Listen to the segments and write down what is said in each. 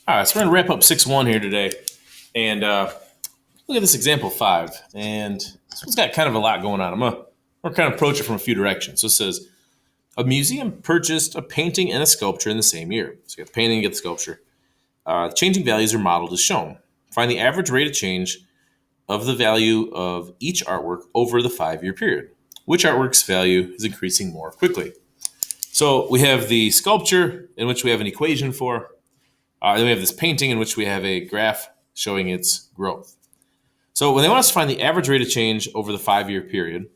All right, so we're going to wrap up 6-1 here today. And look at this example 5. And this one's got kind of a lot going on. We're kind of approach it from a few directions. So it says, a museum purchased a painting and a sculpture in the same year. So you get the painting, you get the sculpture. The changing values are modeled as shown. Find the average rate of change of the value of each artwork over the 5-year period. Which artwork's value is increasing more quickly? So we have the sculpture, in which we have an equation for. Then we have this painting, in which we have a graph showing its growth. So when they want us to find the average rate of change over the 5-year period,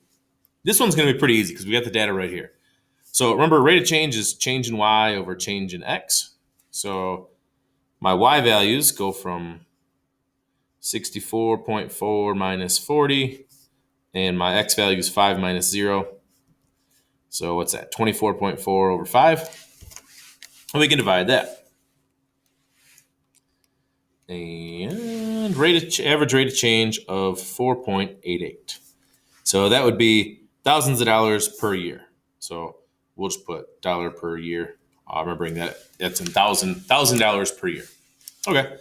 this one's going to be pretty easy because we got the data right here. So remember, rate of change is change in y over change in x. So my y values go from 64.4 minus 40, and my x value is 5 minus 0. So what's that? 24.4 over 5. And we can divide that. And average rate of change of 4.88. So that would be thousands of dollars per year. So we'll just put dollar per year. Remembering that that's in $1,000 per year. Okay.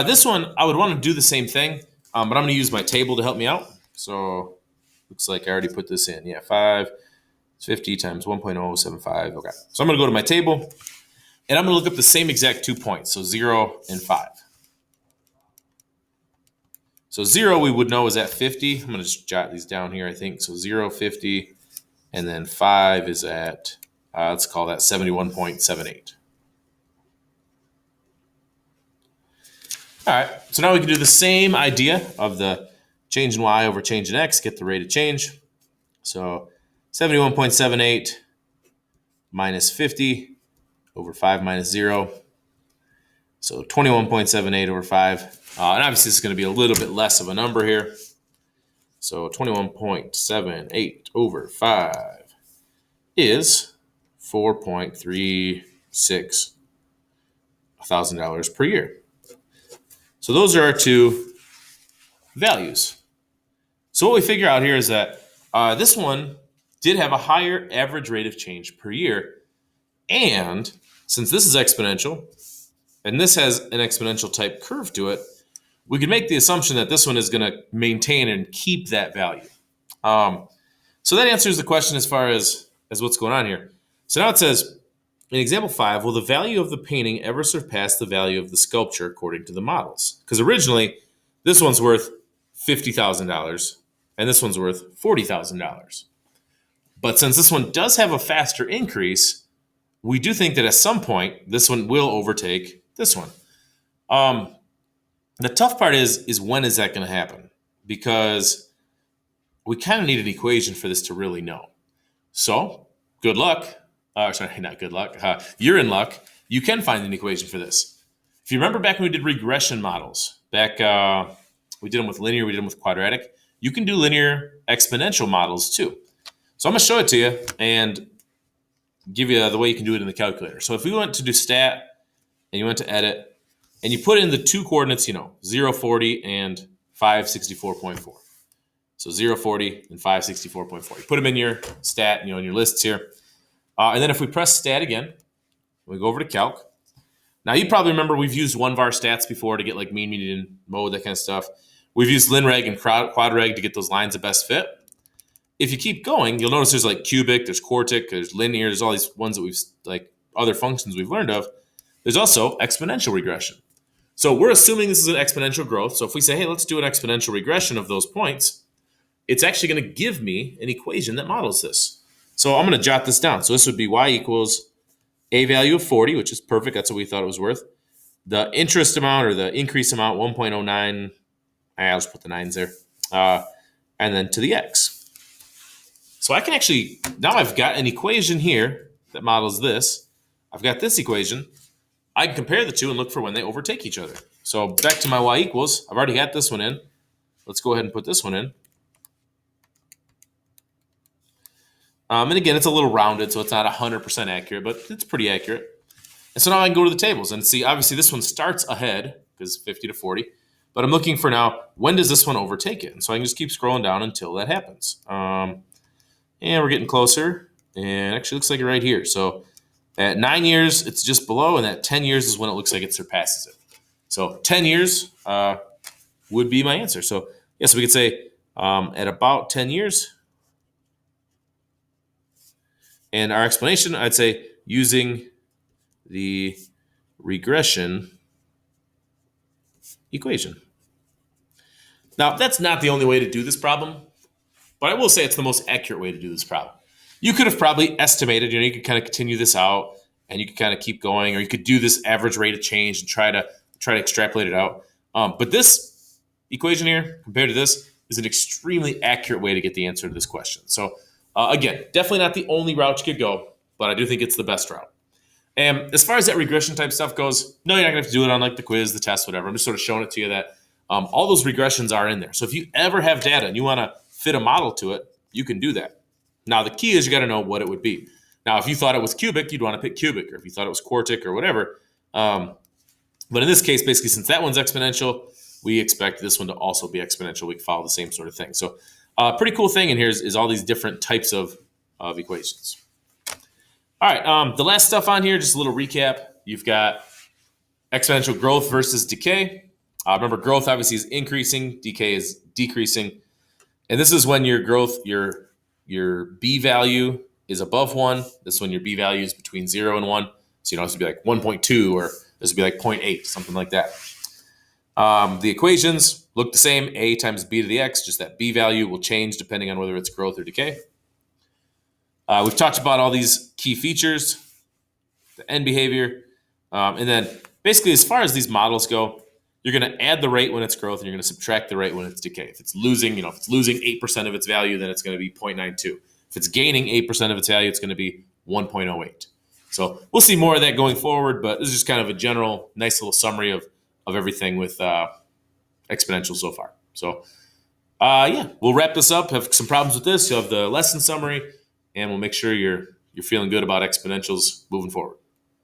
This one, I would want to do the same thing, but I'm going to use my table to help me out. So looks like I already put this in. Yeah, 550 times 1.075. Okay. So I'm going to go to my table, and I'm going to look up the same exact 2 points. So 0 and 5. So 0 we would know is at 50. I'm going to just jot these down here, I think. So 0, 50, and then 5 is at, let's call that 71.78. All right, so now we can do the same idea of the change in y over change in x, get the rate of change. So 71.78 minus 50 over 5 minus 0. So 21.78 over 5. And obviously, this is going to be a little bit less of a number here. So 21.78 over 5 is $4.36 thousand per year. So those are our two values. So what we figure out here is that this one did have a higher average rate of change per year. And since this is exponential, and this has an exponential type curve to it, we can make the assumption that this one is going to maintain and keep that value. So that answers the question as far as what's going on here. So now it says, in example 5, will the value of the painting ever surpass the value of the sculpture according to the models? Because originally, this one's worth $50,000, and this one's worth $40,000. But since this one does have a faster increase, we do think that at some point, this one will overtake this one. The tough part is when is that going to happen? Because we kind of need an equation for this to really know. So, good luck. Sorry, not good luck. You're in luck. You can find an equation for this. If you remember back when we did regression models, we did them with linear, we did them with quadratic. You can do linear exponential models too. So I'm going to show it to you and give you the way you can do it in the calculator. So if we went to do stat and you went to edit and you put in the two coordinates, 0, 40 and 564.4. So 0, 40 and 564.4. You put them in your stat, in your lists here. And then if we press stat again, we go over to calc. Now you probably remember we've used one-var stats before to get like mean, median, mode, that kind of stuff. We've used linreg and quadreg to get those lines of best fit. If you keep going, you'll notice there's like cubic, there's quartic, there's linear, there's all these ones that we've like other functions we've learned of. There's also exponential regression. So we're assuming this is an exponential growth. So if we say, hey, let's do an exponential regression of those points, it's actually going to give me an equation that models this. So I'm going to jot this down. So this would be y equals a value of 40, which is perfect. That's what we thought it was worth. The interest amount or the increase amount, 1.09. I'll just put the 9s there. And then to the x. So I can actually, now I've got an equation here that models this. I've got this equation. I can compare the two and look for when they overtake each other. So back to my y equals. I've already got this one in. Let's go ahead and put this one in. And again, it's a little rounded, so it's not 100% accurate, but it's pretty accurate. And so now I can go to the tables and see, obviously this one starts ahead because 50 to 40. But I'm looking for now, when does this one overtake it? And so I can just keep scrolling down until that happens. And we're getting closer. And actually looks like it right here. So At 9 years, it's just below, and at 10 years is when it looks like it surpasses it. So 10 years would be my answer. So yes, we could say at about 10 years. And our explanation, I'd say using the regression equation. Now, that's not the only way to do this problem, but I will say it's the most accurate way to do this problem. You could have probably estimated, you could kind of continue this out and you could kind of keep going, or you could do this average rate of change and try to extrapolate it out. But this equation here, compared to this, is an extremely accurate way to get the answer to this question. So again, definitely not the only route you could go, but I do think it's the best route. And as far as that regression type stuff goes, no, you're not gonna have to do it on like the quiz, the test, whatever. I'm just sort of showing it to you that all those regressions are in there. So if you ever have data and you wanna fit a model to it, you can do that. Now the key is you gotta know what it would be. Now, if you thought it was cubic, you'd wanna pick cubic, or if you thought it was quartic or whatever. But in this case, basically, since that one's exponential, we expect this one to also be exponential. We can follow the same sort of thing. So pretty cool thing in here is all these different types of equations. All right, the last stuff on here, just a little recap. You've got exponential growth versus decay. Remember, growth obviously is increasing, decay is decreasing. And this is when your growth, your b value is above 1. This is when your b value is between 0 and 1. So, this would be like 1.2, or this would be like 0.8, something like that. The equations look the same, a times b to the x, just that b value will change depending on whether it's growth or decay. We've talked about all these key features, the end behavior, and then basically as far as these models go, you're going to add the rate when it's growth and you're going to subtract the rate when it's decay. If it's losing, if it's losing 8% of its value, then it's going to be 0.92. If it's gaining 8% of its value, it's going to be 1.08. So we'll see more of that going forward, but this is just kind of a general, nice little summary of everything with exponential so far. So we'll wrap this up. Have some problems with this. You'll have the lesson summary, and we'll make sure you're feeling good about exponentials moving forward.